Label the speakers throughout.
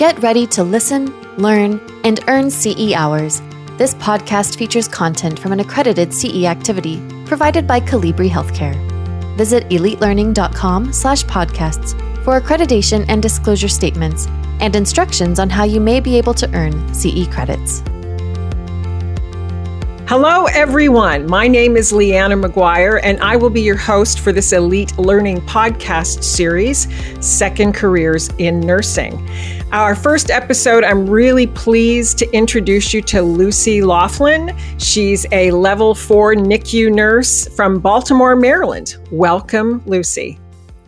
Speaker 1: Get ready to listen, learn, and earn CE hours. This podcast features content from an accredited CE activity provided by Calibri Healthcare. Visit elitelearning.com/podcasts for accreditation and disclosure statements and instructions on how you may be able to earn CE credits.
Speaker 2: Hello, everyone. My name is Leanna McGuire, and I will be your host for this Elite Learning podcast series, Second Careers in Nursing. Our first episode, I'm really pleased to introduce you to Lucy Laughlin. She's a level 4 NICU nurse from Baltimore, Maryland. Welcome, Lucy.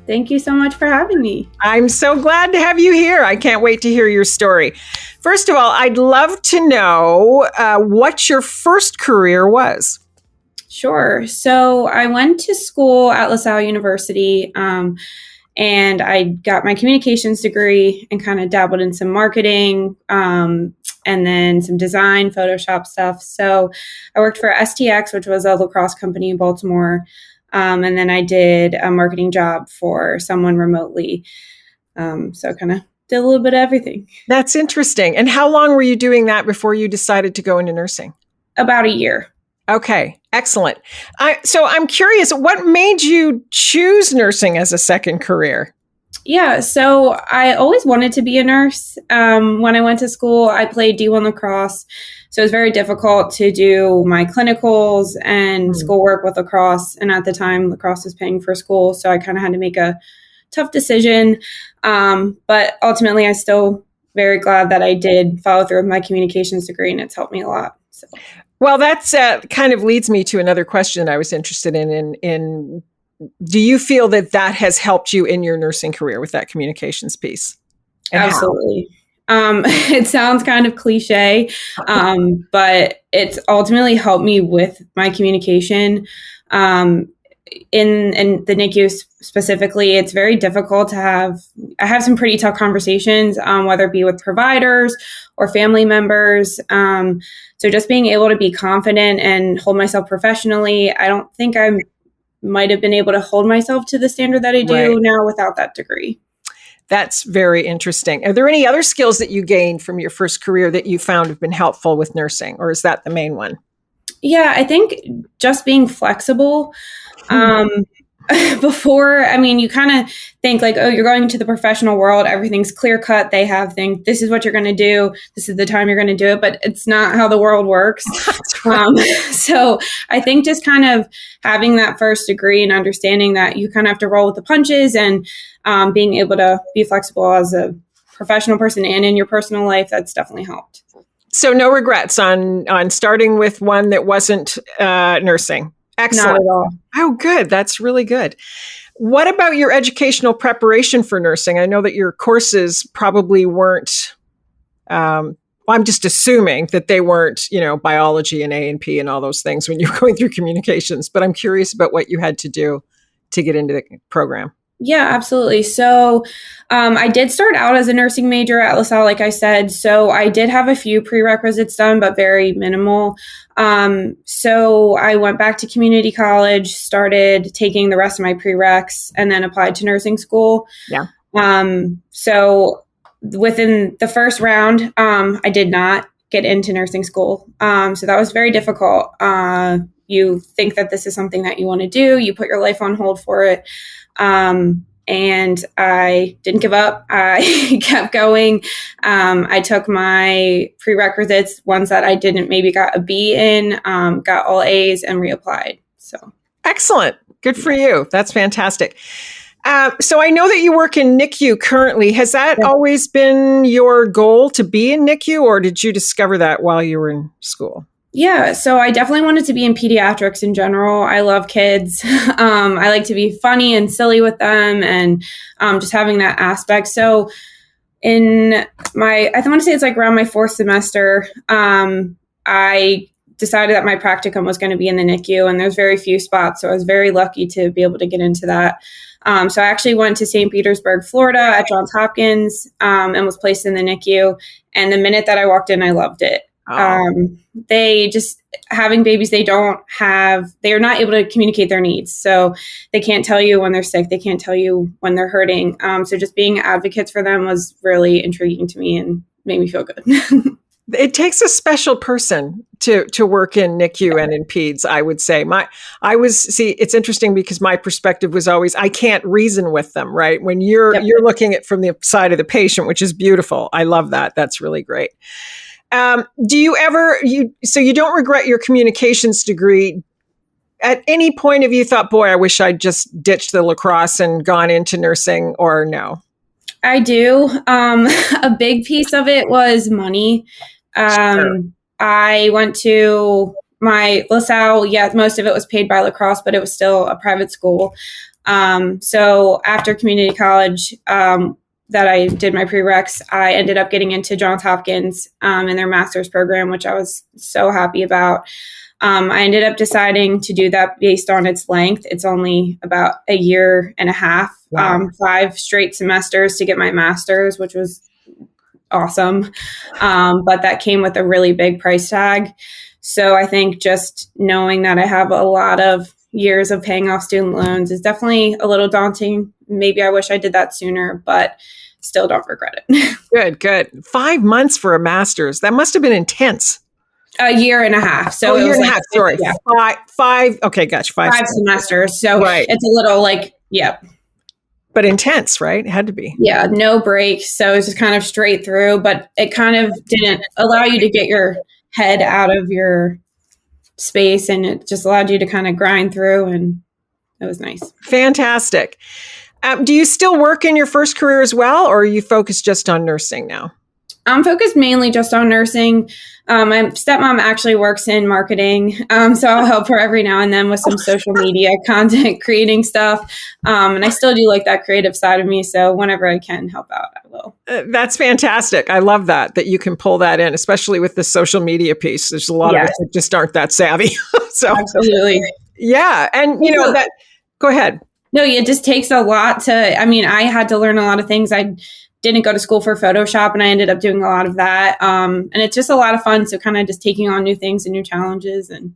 Speaker 3: Thank you so much for having me.
Speaker 2: I'm so glad to have you here. I can't wait to hear your story. First of all, I'd love to know what your first career was.
Speaker 3: Sure. So I went to school at LaSalle University, and I got my communications degree and kind of dabbled in some marketing, and then some design, Photoshop stuff. So I worked for STX, which was a lacrosse company in Baltimore. And then I did a marketing job for someone remotely. So kind of did a little bit of everything.
Speaker 2: That's interesting. And how long were you doing that before you decided to go into nursing?
Speaker 3: About a year.
Speaker 2: Okay, excellent. So I'm curious, what made you choose nursing as a second career?
Speaker 3: Yeah, so I always wanted to be a nurse. When I went to school, I played D1 lacrosse. So it was very difficult to do my clinicals and schoolwork with lacrosse. And at the time, lacrosse was paying for school. So I kind of had to make a tough decision. But ultimately, I'm still very glad that I did follow through with my communications degree, and it's helped me a lot. So.
Speaker 2: Well, that's kind of leads me to another question I was interested in do you feel that has helped you in your nursing career with that communications piece? And
Speaker 3: absolutely. It sounds kind of cliche, but it's ultimately helped me with my communication. In the NICU specifically, it's very difficult to I have some pretty tough conversations, whether it be with providers or family members. So just being able to be confident and hold myself professionally, I don't think I might have been able to hold myself to the standard that I do now without that degree.
Speaker 2: That's very interesting. Are there any other skills that you gained from your first career that you found have been helpful with nursing, or is that the main one?
Speaker 3: Yeah, I think just being flexible. Before, you kind of think like, oh, you're going into the professional world, everything's clear cut. They have things, this is what you're going to do. This is the time you're going to do it, but it's not how the world works. So I think just kind of having that first degree and understanding that you kind of have to roll with the punches and being able to be flexible as a professional person and in your personal life, that's definitely helped.
Speaker 2: So no regrets on starting with one that wasn't nursing. Excellent.
Speaker 3: Not at all.
Speaker 2: Oh, good. That's really good. What about your educational preparation for nursing? I know that your courses probably weren't, I'm just assuming that they weren't, biology and A&P and all those things when you're going through communications, but I'm curious about what you had to do to get into the program.
Speaker 3: Yeah, absolutely. So I did start out as a nursing major at LaSalle, like I said. So I did have a few prerequisites done, but very minimal. So I went back to community college, started taking the rest of my prereqs, and then applied to nursing school.
Speaker 2: Yeah.
Speaker 3: So within the first round, I did not get into nursing school. So that was very difficult. You think that this is something that you want to do. You put your life on hold for it. And I didn't give up. I kept going. I took my prerequisites, ones that I didn't maybe got a B in, got all A's and reapplied. So
Speaker 2: excellent. Good for you. That's fantastic. So I know that you work in NICU currently. Has that always been your goal to be in NICU, or did you discover that while you were in school?
Speaker 3: Yeah, so I definitely wanted to be in pediatrics in general. I love kids. I like to be funny and silly with them and just having that aspect. So I want to say it's like around my fourth semester, I decided that my practicum was going to be in the NICU, and there's very few spots. So I was very lucky to be able to get into that. So I actually went to St. Petersburg, Florida at Johns Hopkins and was placed in the NICU. And the minute that I walked in, I loved it. having babies, they are not able to communicate their needs. So they can't tell you when they're sick. They can't tell you when they're hurting. So just being advocates for them was really intriguing to me and made me feel good.
Speaker 2: It takes a special person to work in NICU and in peds, I would say. It's interesting because my perspective was always, I can't reason with them, right? When you're looking at from the side of the patient, which is beautiful. I love that. That's really great. Do you ever, so you don't regret your communications degree? At any point have you thought, boy, I wish I'd just ditched the lacrosse and gone into nursing, or no?
Speaker 3: I do. A big piece of it was money.
Speaker 2: Sure.
Speaker 3: I went to my LaSalle. Yeah, most of it was paid by lacrosse, but it was still a private school. So after community college, that I did my prereqs, I ended up getting into Johns Hopkins in their master's program, which I was so happy about. I ended up deciding to do that based on its length. It's only about a year and a half,
Speaker 2: Wow.
Speaker 3: 5 straight semesters to get my master's, which was awesome. But that came with a really big price tag. So I think just knowing that I have a lot of years of paying off student loans is definitely a little daunting. Maybe I wish I did that sooner, but still don't regret it.
Speaker 2: Good. 5 months for a master's. That must have been intense.
Speaker 3: A year and a half. So
Speaker 2: it was a half. Sorry.
Speaker 3: Yeah.
Speaker 2: Five. Okay. Gotcha. 5
Speaker 3: semesters. So
Speaker 2: right.
Speaker 3: It's a little
Speaker 2: but intense, right? It had to be.
Speaker 3: Yeah. No breaks. So it's just kind of straight through, but it kind of didn't allow you to get your head out of your space, and it just allowed you to kind of grind through, and it was nice.
Speaker 2: Fantastic. Do you still work in your first career as well, or are you focused just on nursing now?
Speaker 3: I'm focused mainly just on nursing. My stepmom actually works in marketing, so I'll help her every now and then with some social media content creating stuff. And I still do like that creative side of me, so whenever I can help out, I will.
Speaker 2: That's fantastic. I love that you can pull that in, especially with the social media piece. There's a lot of us that just aren't that savvy. So
Speaker 3: absolutely.
Speaker 2: Yeah. And that, go ahead.
Speaker 3: No, it just takes a lot I had to learn a lot of things. I didn't go to school for Photoshop, and I ended up doing a lot of that. And it's just a lot of fun. So kind of just taking on new things and new challenges. And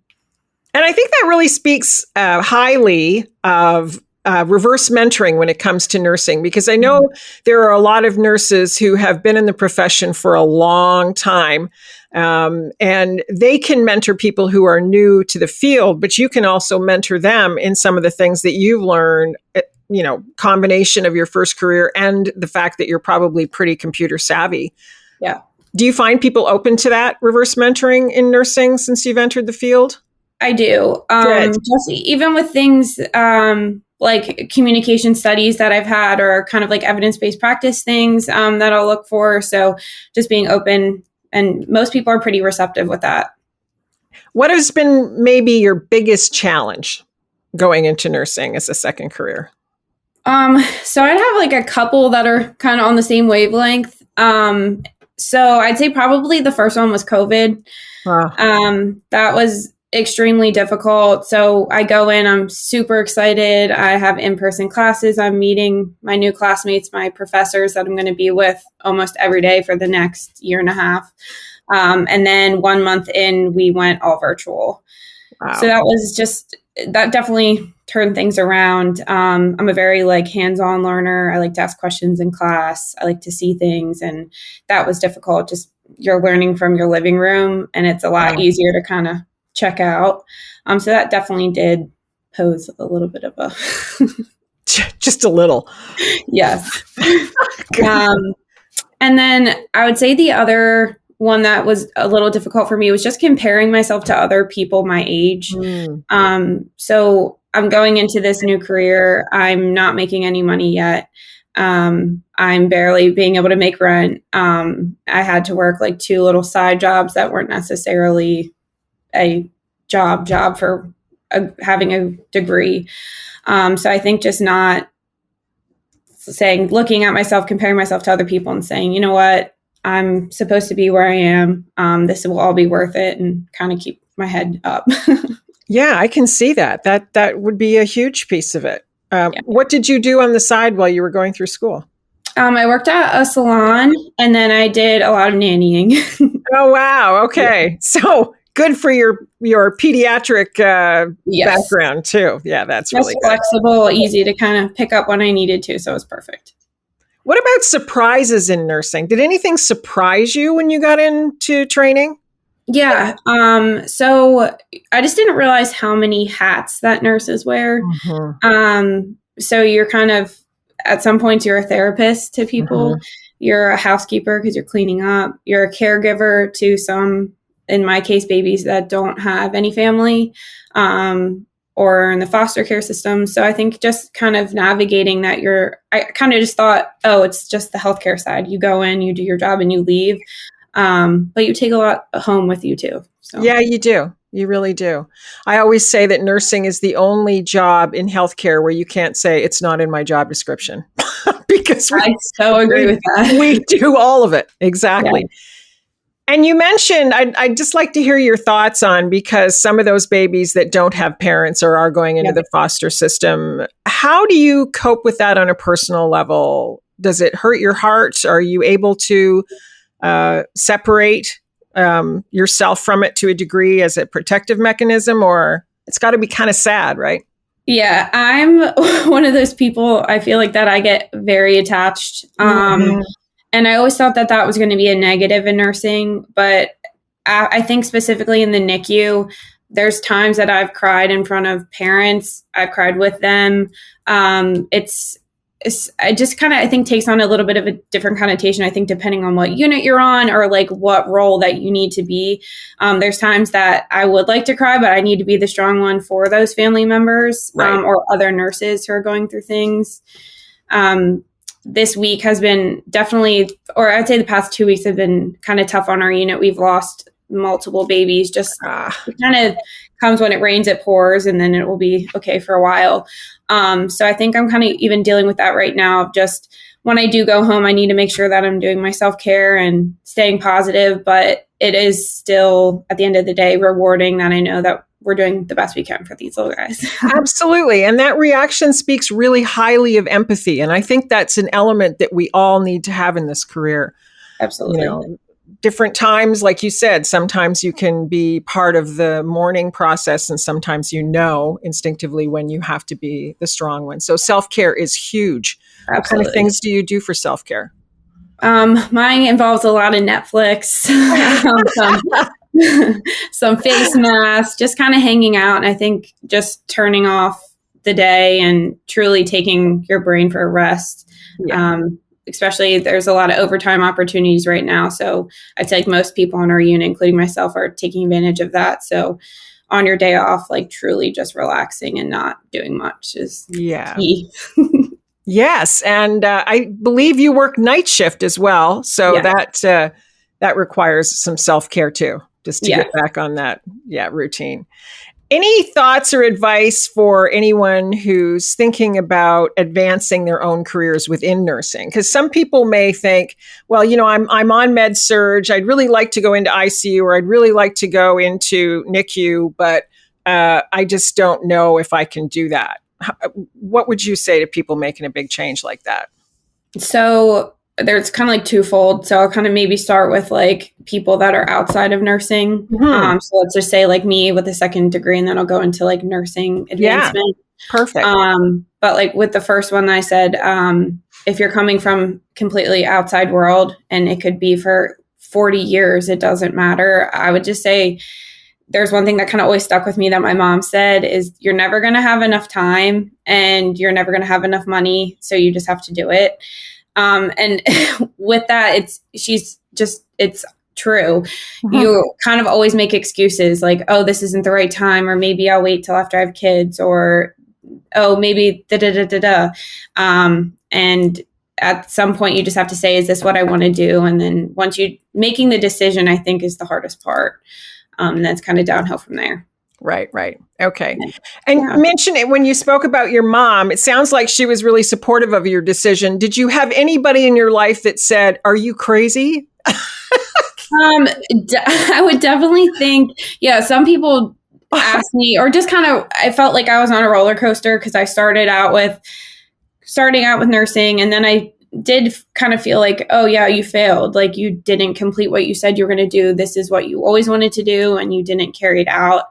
Speaker 2: I think that really speaks highly of reverse mentoring when it comes to nursing, because I know there are a lot of nurses who have been in the profession for a long time. And they can mentor people who are new to the field, but you can also mentor them in some of the things that you've learned, combination of your first career and the fact that you're probably pretty computer savvy.
Speaker 3: Yeah.
Speaker 2: Do you find people open to that reverse mentoring in nursing since you've entered the field?
Speaker 3: I do. Just even with things like communication studies that I've had, or kind of like evidence-based practice things that I'll look for. So just being open, and most people are pretty receptive with that.
Speaker 2: What has been maybe your biggest challenge going into nursing as a second career?
Speaker 3: So I'd have like a couple that are kind of on the same wavelength. So I'd say probably the first one was COVID. That was extremely difficult. So I go in, I'm super excited. I have in-person classes. I'm meeting my new classmates, my professors that I'm going to be with almost every day for the next year and a half. And then 1 month in, we went all virtual. Wow. So that definitely turned things around. I'm a very hands-on learner. I like to ask questions in class. I like to see things, and that was difficult. Just you're learning from your living room, and it's a lot easier to kind of check out. So that definitely did pose a little bit of a
Speaker 2: just a little.
Speaker 3: Yes. And then I would say the other one that was a little difficult for me was just comparing myself to other people my age. So I'm going into this new career. I'm not making any money yet. I'm barely being able to make rent. I had to work 2 little side jobs that weren't necessarily a job for having a degree. So I think just not looking at myself, comparing myself to other people and saying, you know what, I'm supposed to be where I am. This will all be worth it, and kind of keep my head up.
Speaker 2: Yeah, I can see that. That would be a huge piece of it. What did you do on the side while you were going through school?
Speaker 3: I worked at a salon, and then I did a lot of nannying.
Speaker 2: Oh, wow. Okay. So good for your pediatric
Speaker 3: Yes.
Speaker 2: background too. Yeah, that's
Speaker 3: Just
Speaker 2: really good.
Speaker 3: flexible, easy to kind of pick up when I needed to. So it was perfect.
Speaker 2: What about surprises in nursing? Did anything surprise you when you got into training?
Speaker 3: Yeah. So I just didn't realize how many hats that nurses wear. So you're kind of, at some points, you're a therapist to people. You're a housekeeper because you're cleaning up. You're a caregiver to some, in my case, babies that don't have any family, or in the foster care system. So I think just kind of navigating that, I kind of just thought, oh, it's just the healthcare side. You go in, you do your job, and you leave. But you take a lot home with you too. So. Yeah,
Speaker 2: you do. You really do. I always say that nursing is the only job in healthcare where you can't say it's not in my job description because
Speaker 3: I so agree with that.
Speaker 2: We do all of it. Exactly. Yeah. And you mentioned, I'd just like to hear your thoughts on, because some of those babies that don't have parents or are going into the foster system, how do you cope with that on a personal level? Does it hurt your heart? Are you able to separate yourself from it to a degree as a protective mechanism, or it's got to be kind of sad, right?
Speaker 3: Yeah, I'm one of those people, I feel like, that I get very attached. And I always thought that was going to be a negative in nursing, but I think specifically in the NICU, there's times that I've cried in front of parents. I've cried with them. I just kind of, I think, takes on a little bit of a different connotation, I think, depending on what unit you're on or like what role that you need to be. There's times that I would like to cry, but I need to be the strong one for those family members, or other nurses who are going through things. This week has been definitely, or I'd say the past 2 weeks have been kind of tough on our unit. We've lost multiple babies. Just it kind of comes when it rains, it pours, and then it will be okay for a while. So I think I'm kind of even dealing with that right now. Just when I do go home, I need to make sure that I'm doing my self-care and staying positive, but it is still, at the end of the day, rewarding that I know that we're doing the best we can for these little guys.
Speaker 2: Absolutely. And that reaction speaks really highly of empathy. And I think that's an element that we all need to have in this career.
Speaker 3: Absolutely.
Speaker 2: Different times, like you said, sometimes you can be part of the mourning process, and sometimes instinctively when you have to be the strong one. So self-care is huge.
Speaker 3: Absolutely.
Speaker 2: What kind of things do you do for self-care?
Speaker 3: Mine involves a lot of Netflix, some face masks, just kind of hanging out. And I think just turning off the day and truly taking your brain for a rest. Yeah. Especially there's a lot of overtime opportunities right now. So I'd say like most people in our unit, including myself, are taking advantage of that. So on your day off, like truly just relaxing and not doing much is key.
Speaker 2: Yes. And I believe you work night shift as well. So that requires some self-care too, just to get back on that routine. Any thoughts or advice for anyone who's thinking about advancing their own careers within nursing? Because some people may think, well, I'm on med surg. I'd really like to go into ICU, or I'd really like to go into NICU, but I just don't know if I can do that. What would you say to people making a big change like that?
Speaker 3: So there's kind of like twofold. So I'll kind of maybe start with like people that are outside of nursing. So let's just say like me with a second degree, and then I'll go into like nursing advancement.
Speaker 2: Perfect.
Speaker 3: But like with the first one, I said, if you're coming from completely outside world, and it could be for 40 years, it doesn't matter. I would just say there's one thing that kind of always stuck with me that my mom said is you're never going to have enough time and you're never going to have enough money. So you just have to do it. And with that, it's true. You kind of always make excuses like, oh, this isn't the right time, or maybe I'll wait till after I have kids, or, oh, maybe and at some point you just have to say, is this what I want to do? And then once making the decision, I think, is the hardest part. And that's kind of downhill from there.
Speaker 2: Right. Okay. And mention it when you spoke about your mom. It sounds like she was really supportive of your decision. Did you have anybody in your life that said, are you crazy?
Speaker 3: I would definitely think, some people asked me, or just kind of, I felt like I was on a roller coaster because I starting out with nursing, and then I did kind of feel like, oh yeah, you failed. Like you didn't complete what you said you were going to do. This is what you always wanted to do, and you didn't carry it out.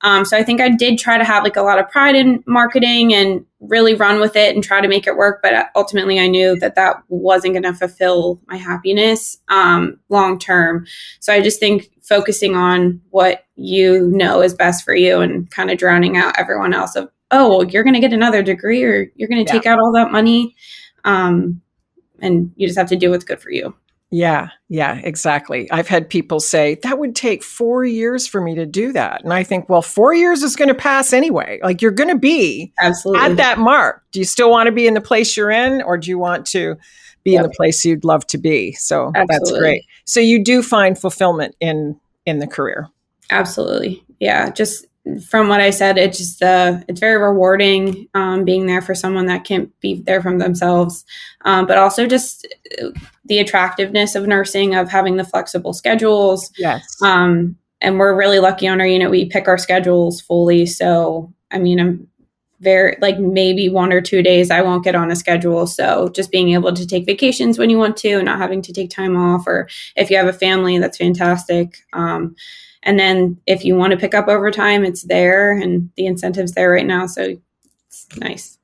Speaker 3: So I think I did try to have like a lot of pride in marketing and really run with it and try to make it work. But ultimately I knew that that wasn't going to fulfill my happiness long term. So I just think focusing on what you know is best for you and kind of drowning out everyone else of, oh, well, you're going to get another degree or you're going to take out all that money. And you just have to do what's good for you.
Speaker 2: Yeah, exactly. I've had people say that would take 4 years for me to do that. And I think, well, 4 years is going to pass anyway. Like you're going to be
Speaker 3: Absolutely
Speaker 2: at that mark. Do you still want to be in the place you're in, or do you want to be in the place you'd love to be? So That's great. So you do find fulfillment in the career.
Speaker 3: Absolutely. Yeah. Just from what I said, it's just it's very rewarding being there for someone that can't be there from themselves, but also just the attractiveness of nursing, of having the flexible schedules.
Speaker 2: Yes.
Speaker 3: And we're really lucky on our unit. We pick our schedules fully. So, I mean, I'm very like maybe 1 or 2 days I won't get on a schedule. So just being able to take vacations when you want to, and not having to take time off, or if you have a family, that's fantastic. And then if you want to pick up overtime, it's there, and the incentive's there right now. So it's nice.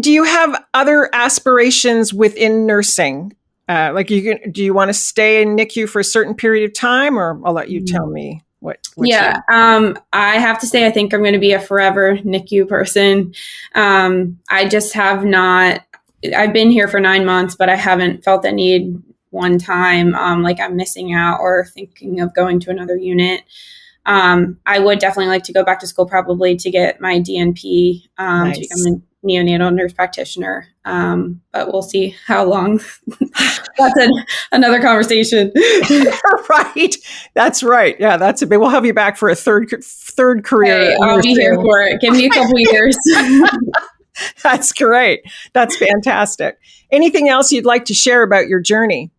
Speaker 2: Do you have other aspirations within nursing? Do you want to stay in NICU for a certain period of time, or I'll let you tell me what
Speaker 3: yeah. I have to say, I think I'm going to be a forever NICU person. I just have not, I've been here for 9 months, but I haven't felt the need one time, like I'm missing out or thinking of going to another unit. I would definitely like to go back to school, probably to get my DNP,
Speaker 2: Nice.
Speaker 3: to become a neonatal nurse practitioner. But we'll see how long. That's another conversation.
Speaker 2: Right. That's right. Yeah, that's a bit. We'll have you back for a third career.
Speaker 3: Hey, I'll be here for it. Give me a couple years.
Speaker 2: That's great. That's fantastic. Anything else you'd like to share about your journey?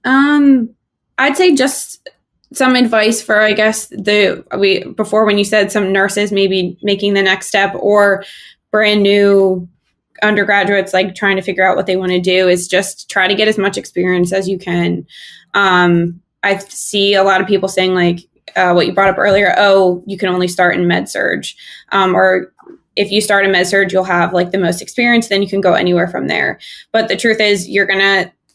Speaker 3: I'd say just some advice for, I guess, before when you said some nurses maybe making the next step, or brand new undergraduates like trying to figure out what they want to do, is just try to get as much experience as you can. I see a lot of people saying like what you brought up earlier, oh, you can only start in med surg, or if you start in med surg, you'll have like the most experience, then you can go anywhere from there. But the truth is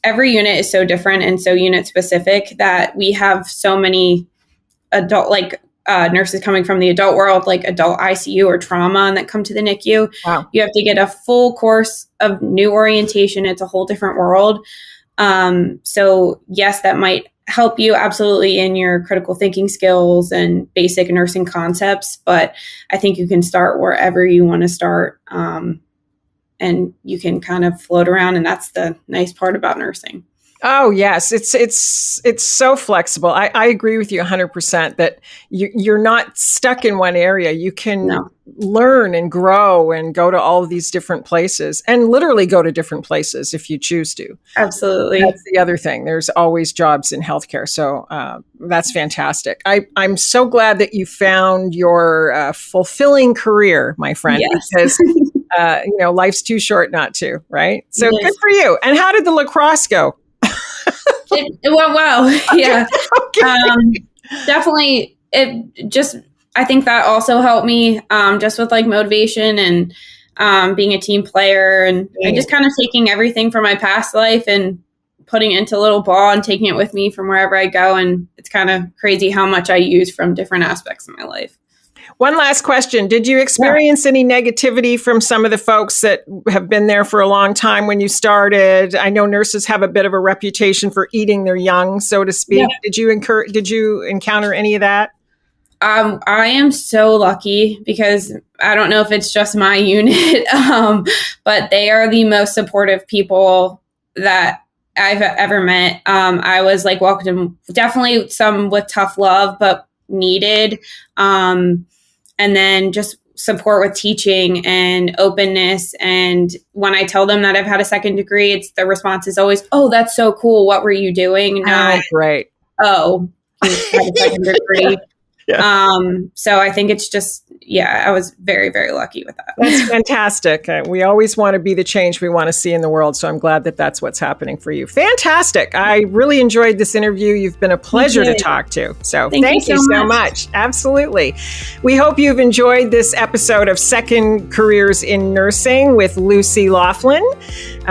Speaker 3: every unit is so different and so unit specific that we have so many adult, nurses coming from the adult world, like adult ICU or trauma, and that come to the NICU.
Speaker 2: Wow.
Speaker 3: You have to get a full course of new orientation. It's a whole different world. So yes, that might help you absolutely in your critical thinking skills and basic nursing concepts, but I think you can start wherever you want to start. And you can kind of float around, and that's the nice part about nursing.
Speaker 2: Oh yes, it's so flexible. I agree with you 100% that you're not stuck in one area. You can learn and grow and go to all of these different places, and literally go to different places if you choose to.
Speaker 3: Absolutely.
Speaker 2: That's the other thing. There's always jobs in healthcare. So that's fantastic. I'm so glad that you found your fulfilling career, my friend,
Speaker 3: yes.
Speaker 2: because life's too short not to, right? So Good for you. And how did the lacrosse go?
Speaker 3: It went well. Yeah.
Speaker 2: Okay.
Speaker 3: Definitely. I think that also helped me just with like motivation and being a team player, and just kind of taking everything from my past life and putting it into a little ball and taking it with me from wherever I go. And it's kind of crazy how much I use from different aspects of my life.
Speaker 2: One last question. Did you experience any negativity from some of the folks that have been there for a long time when you started? I know nurses have a bit of a reputation for eating their young, so to speak. Yeah. Did you encounter any of that?
Speaker 3: I am so lucky because I don't know if it's just my unit, but they are the most supportive people that I've ever met. I was like welcomed, definitely some with tough love, but needed. And then just support with teaching and openness. And when I tell them that I've had a second degree, the response is always, "Oh, that's so cool. What were you doing?"
Speaker 2: Not, great.
Speaker 3: "Oh, you had a second degree." So I think it's just, I was very, very lucky with that.
Speaker 2: That's fantastic. We always want to be the change we want to see in the world. So I'm glad that that's what's happening for you. Fantastic. I really enjoyed this interview. You've been a pleasure to talk to. So thank you so much. Absolutely. We hope you've enjoyed this episode of Second Careers in Nursing with Lucy Laughlin.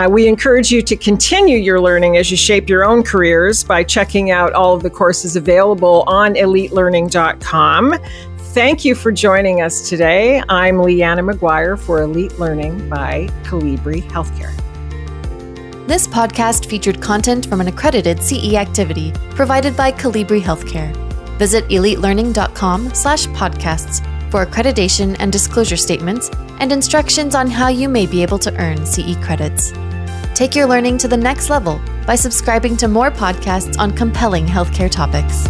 Speaker 2: We encourage you to continue your learning as you shape your own careers by checking out all of the courses available on elitelearning.com. Thank you for joining us today. I'm Leanna McGuire for Elite Learning by Calibri Healthcare.
Speaker 1: This podcast featured content from an accredited CE activity provided by Calibri Healthcare. Visit elitelearning.com/podcasts for accreditation and disclosure statements and instructions on how you may be able to earn CE credits. Take your learning to the next level by subscribing to more podcasts on compelling healthcare topics.